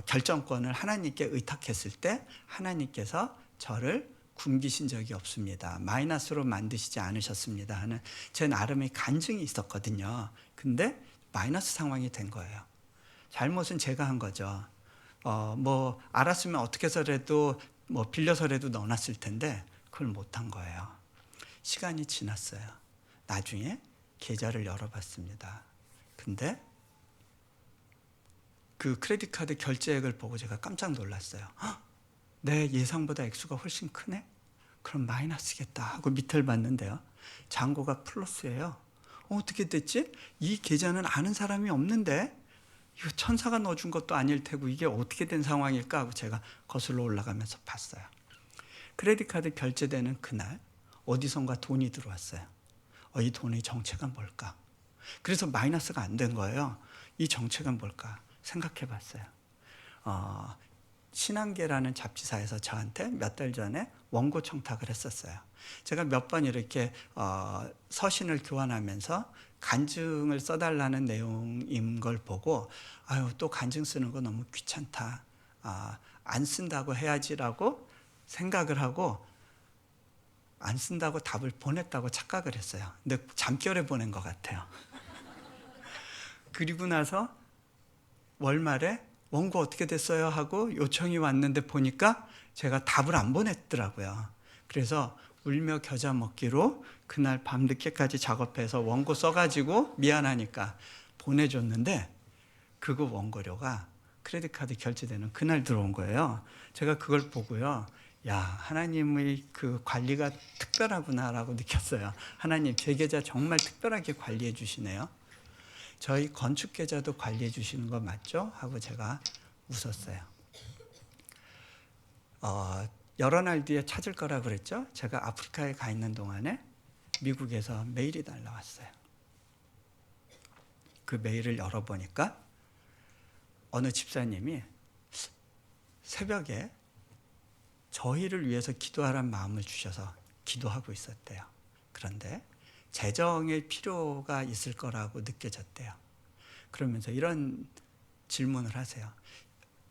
Speaker 1: 결정권을 하나님께 의탁했을 때 하나님께서 저를 굶기신 적이 없습니다. 마이너스로 만드시지 않으셨습니다 하는 제 나름의 간증이 있었거든요. 근데 마이너스 상황이 된 거예요. 잘못은 제가 한 거죠. 뭐 알았으면 어떻게 해서라도 뭐 빌려서라도 넣어놨을 텐데 그걸 못한 거예요. 시간이 지났어요. 나중에 계좌를 열어봤습니다. 근데 그 크레딧 카드 결제액을 보고 제가 깜짝 놀랐어요. 헉, 내 예상보다 액수가 훨씬 크네? 그럼 마이너스겠다 하고 밑을 봤는데요. 잔고가 플러스예요. 어떻게 됐지? 이 계좌는 아는 사람이 없는데 이거 천사가 넣어준 것도 아닐 테고 이게 어떻게 된 상황일까 하고 제가 거슬러 올라가면서 봤어요. 크레딧 카드 결제되는 그날 어디선가 돈이 들어왔어요. 이 돈의 정체가 뭘까? 그래서 마이너스가 안 된 거예요. 이 정체가 뭘까 생각해 봤어요. 신한계라는 잡지사에서 저한테 몇 달 전에 원고 청탁을 했었어요. 제가 몇 번 이렇게 서신을 교환하면서 간증을 써달라는 내용인 걸 보고 아유 또 간증 쓰는 거 너무 귀찮다. 안 쓴다고 해야지라고 생각을 하고 안 쓴다고 답을 보냈다고 착각을 했어요. 근데 잠결에 보낸 것 같아요. 그리고 나서 월말에 원고 어떻게 됐어요? 하고 요청이 왔는데 보니까 제가 답을 안 보냈더라고요. 그래서 울며 겨자 먹기로 그날 밤늦게까지 작업해서 원고 써가지고 미안하니까 보내줬는데 그거 원고료가 크레딧 카드 결제되는 그날 들어온 거예요. 제가 그걸 보고요. 야, 하나님의 그 관리가 특별하구나라고 느꼈어요. 하나님, 제 계좌 정말 특별하게 관리해 주시네요. 저희 건축 계좌도 관리해 주시는 거 맞죠? 하고 제가 웃었어요. 여러 날 뒤에 찾을 거라 그랬죠? 제가 아프리카에 가 있는 동안에 미국에서 메일이 날라왔어요. 그 메일을 열어보니까 어느 집사님이 새벽에 저희를 위해서 기도하라는 마음을 주셔서 기도하고 있었대요. 그런데 재정의 필요가 있을 거라고 느껴졌대요. 그러면서 이런 질문을 하세요.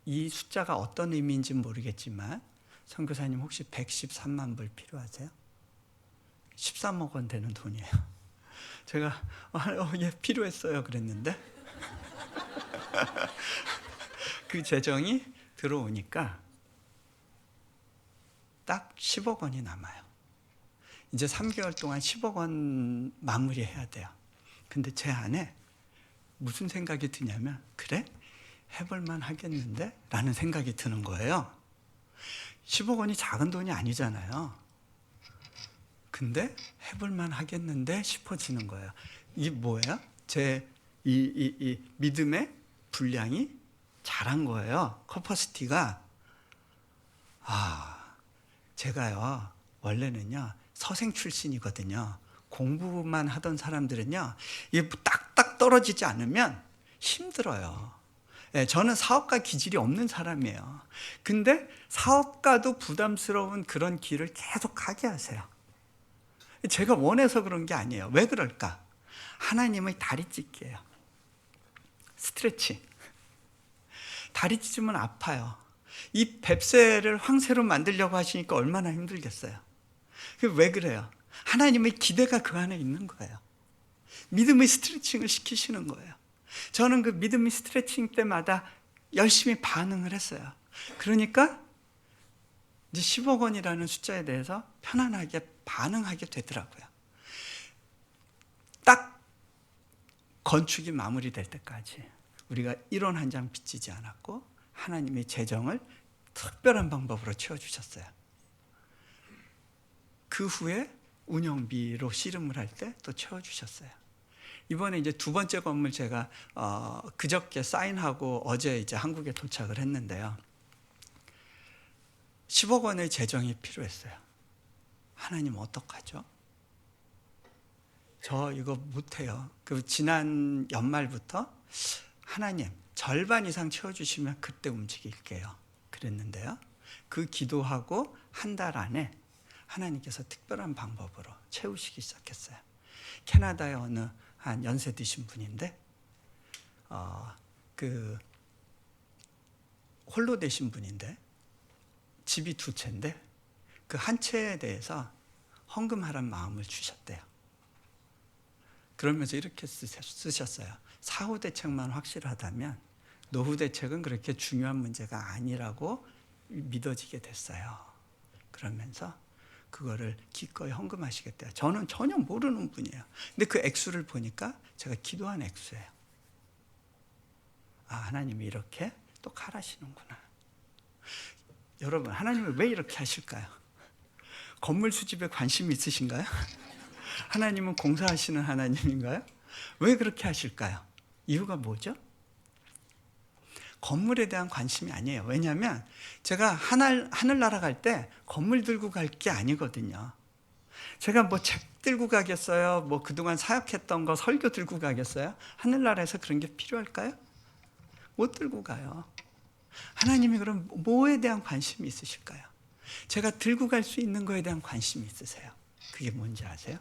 Speaker 1: 이 숫자가 어떤 의미인지는 모르겠지만 선교사님 혹시 113만 불 필요하세요? 13억 원 되는 돈이에요. 제가 예, 필요했어요 그랬는데 그 재정이 들어오니까 딱 10억 원이 남아요. 이제 3개월 동안 10억 원 마무리해야 돼요. 근데 제 안에 무슨 생각이 드냐면 그래? 해볼만 하겠는데? 라는 생각이 드는 거예요. 10억 원이 작은 돈이 아니잖아요. 근데 해볼만 하겠는데 싶어지는 거예요. 이게 뭐예요? 제 이 믿음의 분량이 자란 거예요. 커퍼시티가. 제가요 원래는요 서생 출신이거든요. 공부만 하던 사람들은요 이게 딱딱 떨어지지 않으면 힘들어요. 저는 사업가 기질이 없는 사람이에요. 근데 사업가도 부담스러운 그런 길을 계속 가게 하세요. 제가 원해서 그런 게 아니에요. 왜 그럴까? 하나님의 다리 찢기예요. 스트레칭. 다리 찢으면 아파요. 이 뱁새를 황새로 만들려고 하시니까 얼마나 힘들겠어요. 왜 그래요? 하나님의 기대가 그 안에 있는 거예요. 믿음의 스트레칭을 시키시는 거예요. 저는 그 믿음의 스트레칭 때마다 열심히 반응을 했어요. 그러니까 이제 10억 원이라는 숫자에 대해서 편안하게 반응하게 되더라고요. 딱 건축이 마무리될 때까지 우리가 1원 한 장 빚지지 않았고 하나님의 재정을 특별한 방법으로 채워주셨어요. 그 후에 운영비로 씨름을 할 때 또 채워주셨어요. 이번에 이제 두 번째 건물 제가 그저께 사인하고 어제 이제 한국에 도착을 했는데요. 10억 원의 재정이 필요했어요. 하나님 어떡하죠? 저 이거 못해요. 그 지난 연말부터 하나님 절반 이상 채워주시면 그때 움직일게요. 그랬는데요. 그 기도하고 한 달 안에 하나님께서 특별한 방법으로 채우시기 시작했어요. 캐나다의 어느 한 연세 드신 분인데 그 홀로 되신 분인데 집이 두 채인데 그 한 채에 대해서 헌금하란 마음을 주셨대요. 그러면서 이렇게 쓰셨어요. 사후 대책만 확실하다면 노후 대책은 그렇게 중요한 문제가 아니라고 믿어지게 됐어요. 그러면서 그거를 기꺼이 헌금하시겠대요. 저는 전혀 모르는 분이에요. 근데 그 액수를 보니까 제가 기도한 액수예요. 하나님이 이렇게 또 가라시는구나. 여러분, 하나님은 왜 이렇게 하실까요? 건물 수집에 관심이 있으신가요? 하나님은 공사하시는 하나님인가요? 왜 그렇게 하실까요? 이유가 뭐죠? 건물에 대한 관심이 아니에요. 왜냐하면 제가 하늘나라 갈 때 건물 들고 갈 게 아니거든요. 제가 뭐 책 들고 가겠어요? 뭐 그동안 사역했던 거 설교 들고 가겠어요? 하늘나라에서 그런 게 필요할까요? 못 들고 가요. 하나님이 그럼 뭐에 대한 관심이 있으실까요? 제가 들고 갈 수 있는 거에 대한 관심이 있으세요. 그게 뭔지 아세요?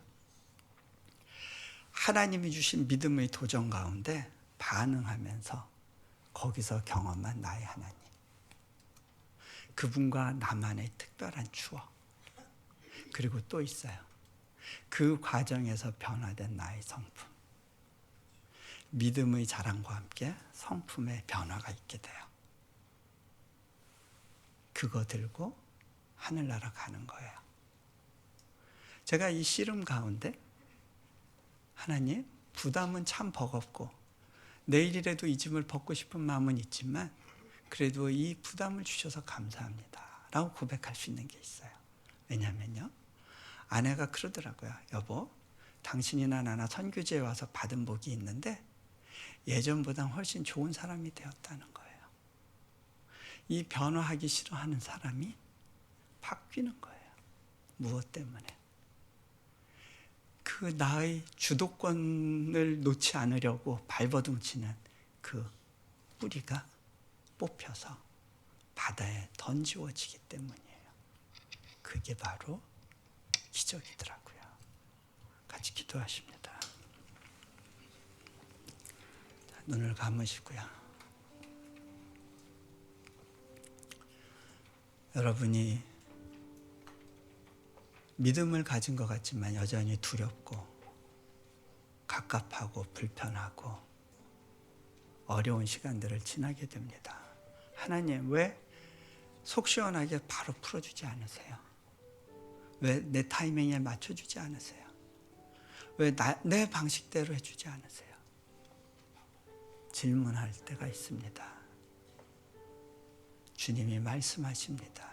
Speaker 1: 하나님이 주신 믿음의 도전 가운데 반응하면서 거기서 경험한 나의 하나님, 그분과 나만의 특별한 추억, 그리고 또 있어요. 그 과정에서 변화된 나의 성품, 믿음의 자랑과 함께 성품의 변화가 있게 돼요. 그거 들고 하늘나라 가는 거예요. 제가 이 씨름 가운데 하나님, 부담은 참 버겁고 내일이라도 이 짐을 벗고 싶은 마음은 있지만 그래도 이 부담을 주셔서 감사합니다 라고 고백할 수 있는 게 있어요. 왜냐면요, 아내가 그러더라고요. 여보, 당신이나 나나 선교지에 와서 받은 복이 있는데 예전보다 훨씬 좋은 사람이 되었다는 거예요. 이 변화하기 싫어하는 사람이 바뀌는 거예요. 무엇 때문에? 그 나의 주도권을 놓지 않으려고 발버둥치는 그 뿌리가 뽑혀서 바다에 던지워지기 때문이에요. 그게 바로 기적이더라고요. 같이 기도하십니다. 눈을 감으시고요. 여러분이 믿음을 가진 것 같지만 여전히 두렵고 갑갑하고 불편하고 어려운 시간들을 지나게 됩니다. 하나님, 왜 속 시원하게 바로 풀어주지 않으세요? 왜 내 타이밍에 맞춰주지 않으세요? 왜 내 방식대로 해주지 않으세요? 질문할 때가 있습니다. 주님이 말씀하십니다.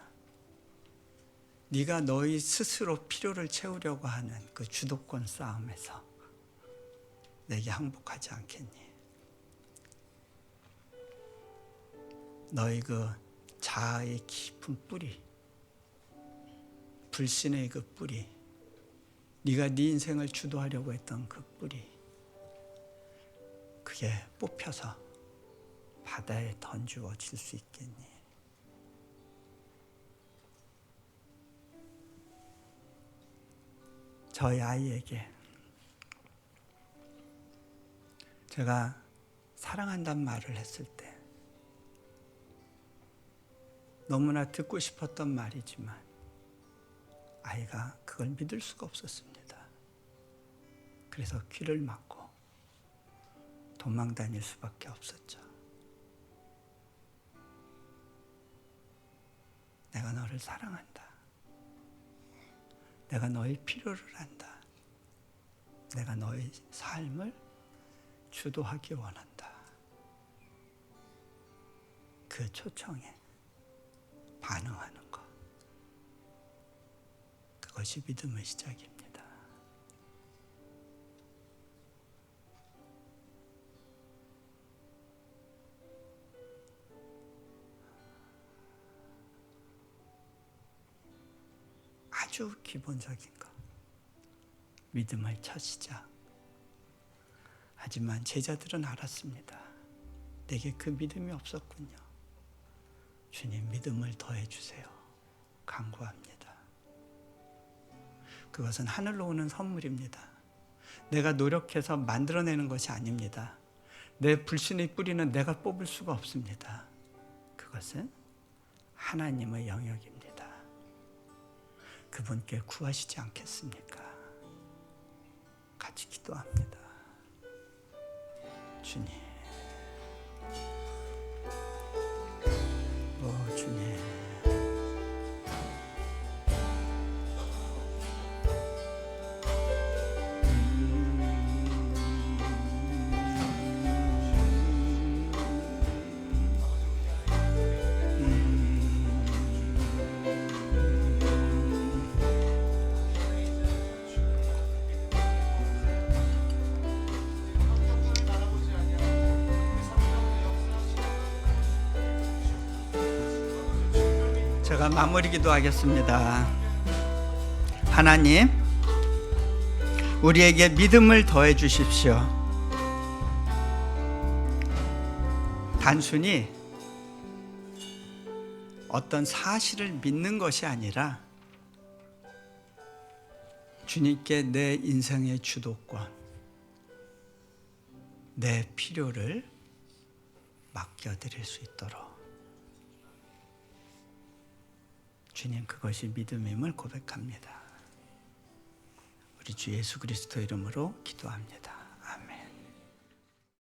Speaker 1: 네가 너희 스스로 필요를 채우려고 하는 그 주도권 싸움에서 내게 항복하지 않겠니? 너희 그 자아의 깊은 뿌리, 불신의 그 뿌리, 네가 네 인생을 주도하려고 했던 그 뿌리, 그게 뽑혀서 바다에 던지워질 수 있겠니? 저희 아이에게 제가 사랑한다는 말을 했을 때 너무나 듣고 싶었던 말이지만 아이가 그걸 믿을 수가 없었습니다. 그래서 귀를 막고 도망 다닐 수밖에 없었죠. 내가 너를 사랑한다. 내가 너의 필요를 안다. 내가 너의 삶을 주도하기 원한다. 그 초청에 반응하는 것. 그것이 믿음의 시작입니다. 아주 기본적인 것. 믿음의 첫 시작. 하지만 제자들은 알았습니다. 내게 그 믿음이 없었군요. 주님, 믿음을 더해 주세요. 간구합니다. 그것은 하늘로 오는 선물입니다. 내가 노력해서 만들어내는 것이 아닙니다. 내 불신의 뿌리는 내가 뽑을 수가 없습니다. 그것은 하나님의 영역입니다. 그분께 구하시지 않겠습니까? 같이 기도합니다. 주님, 주님, 제가 마무리 기도하겠습니다. 하나님, 우리에게 믿음을 더해 주십시오. 단순히 어떤 사실을 믿는 것이 아니라 주님께 내 인생의 주도권, 내 필요를 맡겨드릴 수 있도록 주님, 그것이 믿음임을 고백합니다. 우리 주 예수 그리스도 이름으로 기도합니다.